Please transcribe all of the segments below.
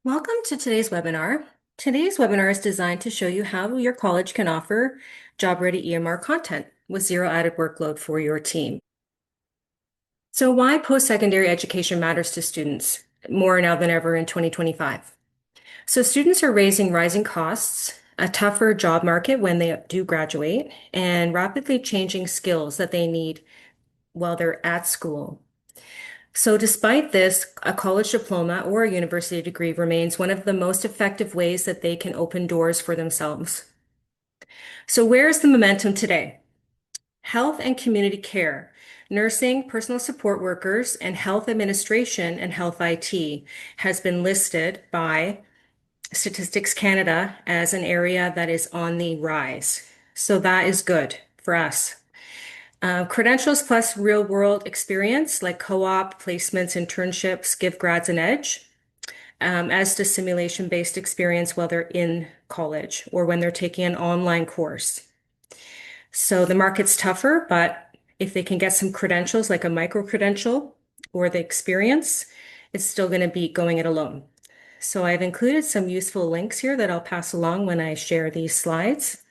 Welcome to today's webinar. Today's webinar is designed to show you how your college can offer job-ready EMR content with zero added workload for your team. So why post-secondary education matters to students more now than ever in 2025. So students are raising rising costs, a tougher job market when they do graduate, and rapidly changing skills that they need while they're at school. So despite this, a college diploma or a university degree remains one of the most effective ways that they can open doors for themselves. So where is the momentum today? Health and community care, nursing, personal support workers, and health administration and health IT has been listed by Statistics Canada as an area that is on the rise. So that is good for us. Credentials plus real world experience like co-op, placements, internships give grads an edge, as does simulation based experience while they're in college or when they're taking an online course. So the market's tougher, but if they can get some credentials like a micro credential or the experience, it's still going to beat going it alone. So I've included some useful links here that I'll pass along when I share these slides.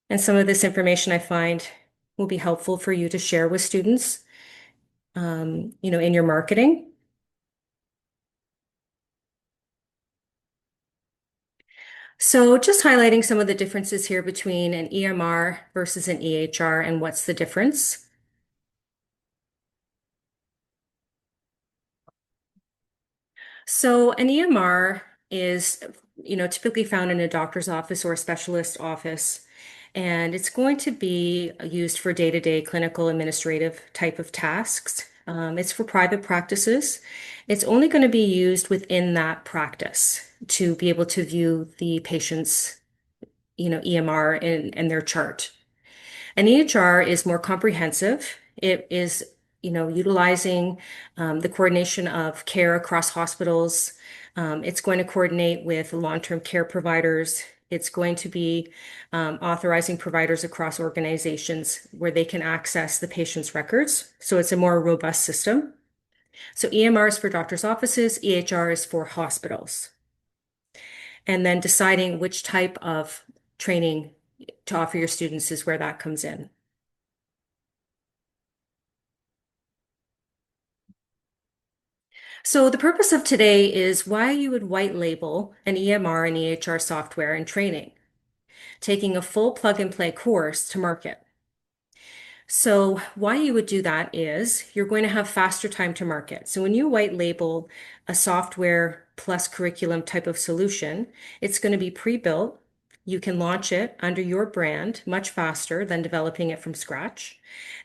And some of this information I find will be helpful for you to share with students, in your marketing. So just highlighting some of the differences here between an EMR versus an EHR and what's the difference. So an EMR is, typically found in a doctor's office or a specialist office, and it's going to be used for day-to-day clinical administrative type of tasks. It's for private practices. It's only going to be used within that practice to be able to view the patient's, EMR and their chart. An EHR is more comprehensive. It is, utilizing the coordination of care across hospitals. It's going to coordinate with long-term care providers. It's going to be authorizing providers across organizations where they can access the patient's records. So it's a more robust system. So EMR is for doctors' offices, EHR is for hospitals. And then deciding which type of training to offer your students is where that comes in. So the purpose of today is why you would white label an EMR and EHR software and training, taking a full plug and play course to market. So why you would do that is you're going to have faster time to market. So when you white label a software plus curriculum type of solution, it's going to be pre-built. You can launch it under your brand much faster than developing it from scratch,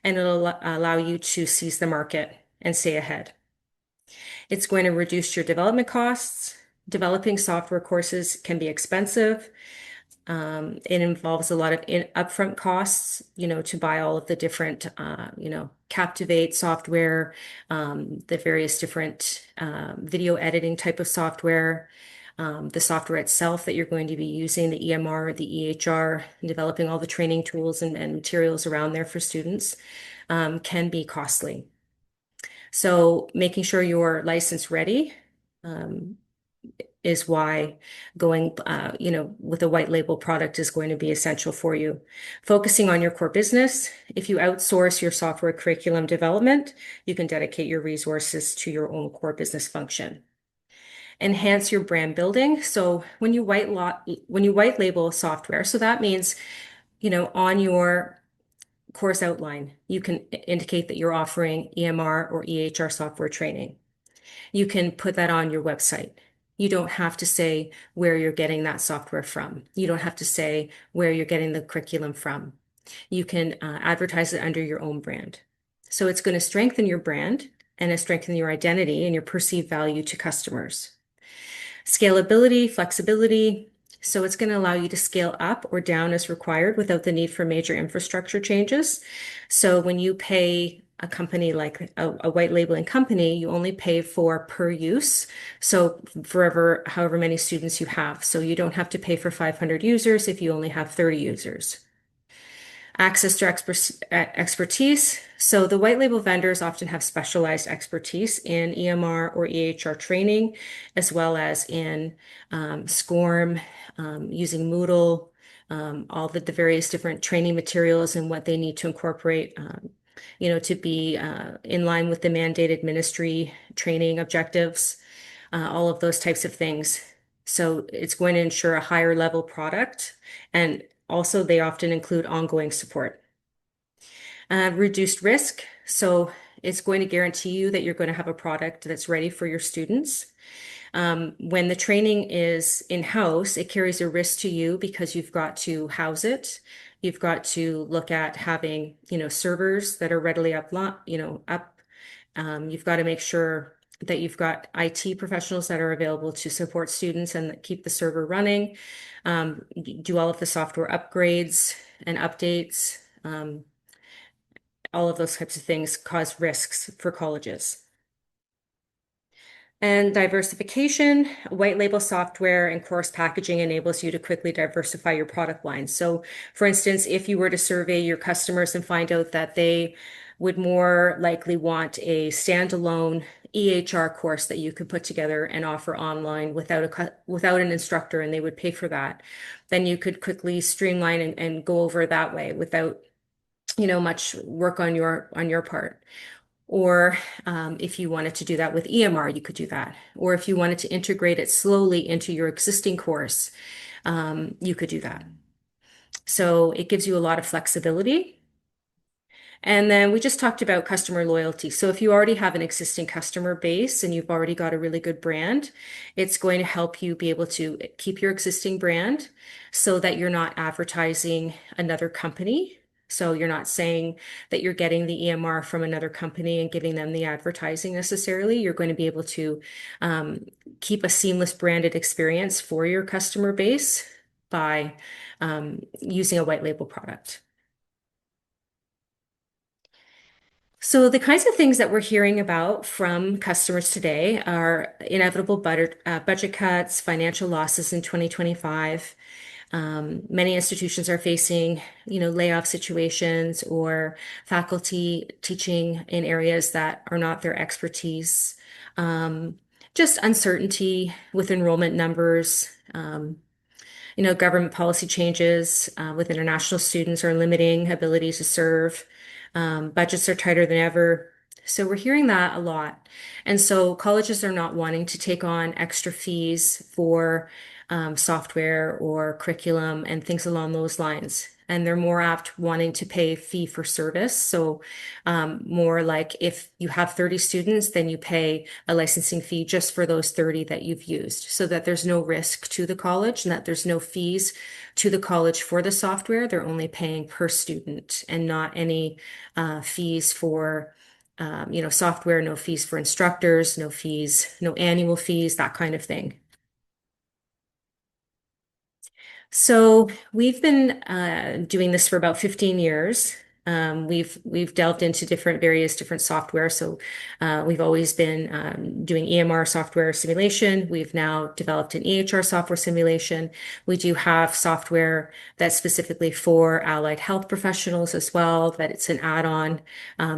and it'll allow you to seize the market and stay ahead. It's going to reduce your development costs. Developing software courses can be expensive. It involves a lot of upfront costs, to buy all of the different, Captivate software, the various different video editing type of software, the software itself that you're going to be using, the EMR or the EHR, and developing all the training tools and materials around there for students, can be costly. So making sure you're license ready is why going, with a white label product is going to be essential for you. Focusing on your core business. If you outsource your software curriculum development, you can dedicate your resources to your own core business function. Enhance your brand building. So when you white label software, so that means, on your course outline, you can indicate that you're offering EMR or EHR software training. You can put that on your website. You don't have to say where you're getting that software from. You don't have to say where you're getting the curriculum from. You can advertise it under your own brand. So it's going to strengthen your brand and strengthen your identity and your perceived value to customers. Scalability, flexibility. So it's going to allow you to scale up or down as required without the need for major infrastructure changes. So when you pay a company like a white labeling company, you only pay for per use. So however many students you have. So you don't have to pay for 500 users if you only have 30 users. Access to expertise. So the white label vendors often have specialized expertise in EMR or EHR training, as well as in SCORM, using Moodle, all the various different training materials and what they need to incorporate, to be in line with the mandated ministry training objectives, all of those types of things. So it's going to ensure a higher level product, and also they often include ongoing support. Reduced risk. So it's going to guarantee you that you're going to have a product that's ready for your students. When the training is in-house, it carries a risk to you because you've got to house it. You've got to look at having, servers that are readily up. You've got to make sure that you've got IT professionals that are available to support students and that keep the server running. Do all of the software upgrades and updates. All of those types of things cause risks for colleges. And diversification, white label software and course packaging enables you to quickly diversify your product line. So, for instance, if you were to survey your customers and find out that they would more likely want a standalone EHR course that you could put together and offer online without an instructor, and they would pay for that, then you could quickly streamline and go over that way without, much work on your part. Or if you wanted to do that with EMR, you could do that. Or if you wanted to integrate it slowly into your existing course, you could do that. So it gives you a lot of flexibility. And then we just talked about customer loyalty. So if you already have an existing customer base and you've already got a really good brand, it's going to help you be able to keep your existing brand so that you're not advertising another company. So you're not saying that you're getting the EMR from another company and giving them the advertising necessarily. You're going to be able to keep a seamless branded experience for your customer base by using a white label product. So the kinds of things that we're hearing about from customers today are inevitable budget cuts, financial losses in 2025. Many institutions are facing, layoff situations or faculty teaching in areas that are not their expertise. Just uncertainty with enrollment numbers. Government policy changes with international students are limiting ability to serve. Budgets are tighter than ever. So we're hearing that a lot. And so colleges are not wanting to take on extra fees for software or curriculum and things along those lines. And they're more apt wanting to pay fee for service. So more like if you have 30 students, then you pay a licensing fee just for those 30 that you've used so that there's no risk to the college and that there's no fees to the college for the software. They're only paying per student and not any fees for software, no fees for instructors, no fees, no annual fees, that kind of thing. So we've been doing this for about 15 years. We've delved into various different software. So we've always been doing EMR software simulation. We've now developed an EHR software simulation. We do have software that's specifically for allied health professionals as well, that it's an add-on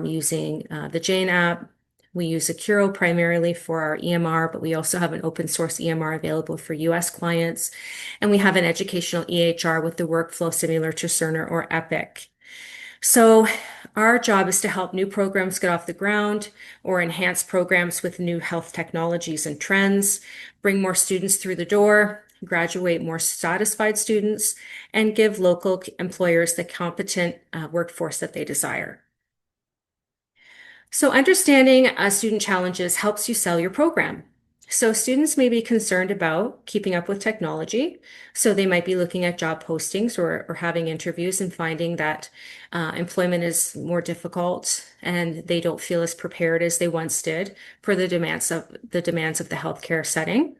using the Jane app. We use Acuro primarily for our EMR, but we also have an open source EMR available for US clients. And we have an educational EHR with the workflow similar to Cerner or Epic. So our job is to help new programs get off the ground or enhance programs with new health technologies and trends, bring more students through the door, graduate more satisfied students, and give local employers the competent workforce that they desire. So understanding student challenges helps you sell your program. So students may be concerned about keeping up with technology. So they might be looking at job postings or having interviews and finding that employment is more difficult and they don't feel as prepared as they once did for the demands of the healthcare setting.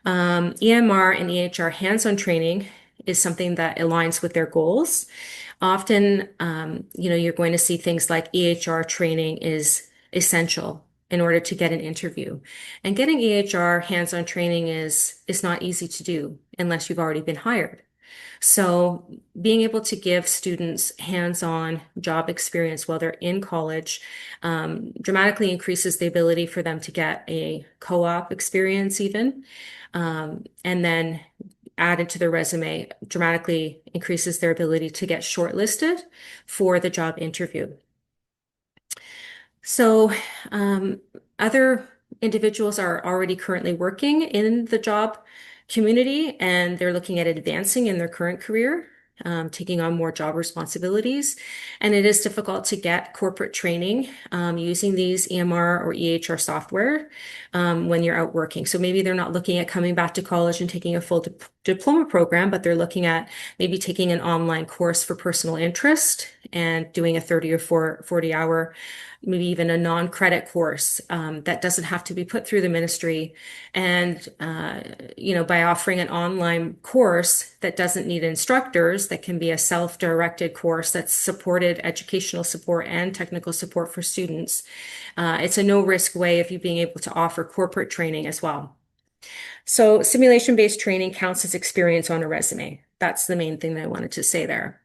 EMR and EHR hands-on training is something that aligns with their goals. Often, you're going to see things like EHR training is essential in order to get an interview. And getting EHR hands-on training is not easy to do unless you've already been hired. So being able to give students hands-on job experience while they're in college dramatically increases the ability for them to get a co-op experience even. And then added to their resume dramatically increases their ability to get shortlisted for the job interview. So, other individuals are already currently working in the job community and they're looking at advancing in their current career, taking on more job responsibilities. And it is difficult to get corporate training using these EMR or EHR software when you're out working. So maybe they're not looking at coming back to college and taking a full diploma program, but they're looking at maybe taking an online course for personal interest and doing a 30 or 40-hour, maybe even a non-credit course that doesn't have to be put through the ministry. And, by offering an online course that doesn't need instructors, that can be a self-directed course that's supported educational support and technical support for students. It's a no-risk way of you being able to offer corporate training as well. So simulation-based training counts as experience on a resume. That's the main thing that I wanted to say there.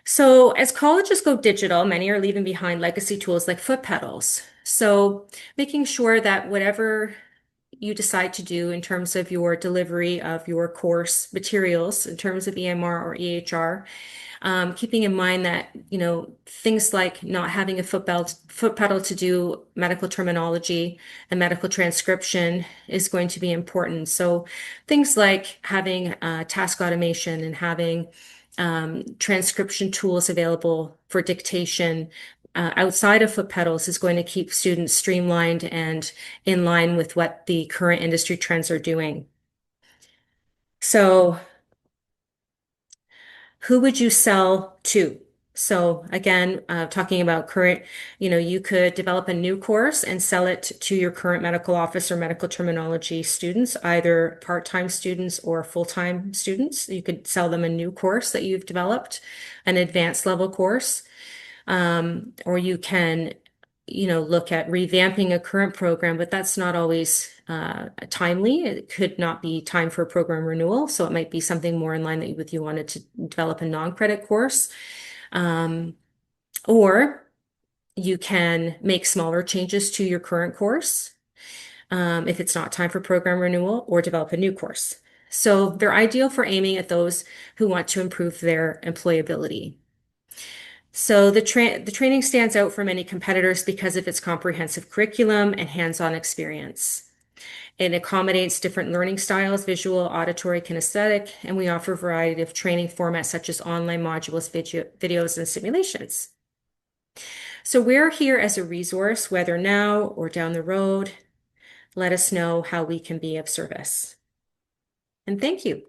So as colleges go digital, many are leaving behind legacy tools like foot pedals. So making sure that whatever you decide to do in terms of your delivery of your course materials, in terms of EMR or EHR, keeping in mind that, things like not having a foot pedal to do medical terminology and medical transcription is going to be important. So things like having task automation and having transcription tools available for dictation outside of foot pedals is going to keep students streamlined and in line with what the current industry trends are doing. So who would you sell to? So again, talking about current, you could develop a new course and sell it to your current medical office or medical terminology students, either part-time students or full-time students. You could sell them a new course that you've developed, an advanced level course. Or you can, look at revamping a current program, but that's not always timely. It could not be time for a program renewal. So it might be something more in line that with you wanted to develop a non-credit course. Or you can make smaller changes to your current course if it's not time for program renewal, or develop a new course. So they're ideal for aiming at those who want to improve their employability. So the training stands out for many competitors because of its comprehensive curriculum and hands-on experience. It accommodates different learning styles, visual, auditory, kinesthetic, and we offer a variety of training formats such as online modules, videos, and simulations. So we're here as a resource, whether now or down the road. Let us know how we can be of service. And thank you.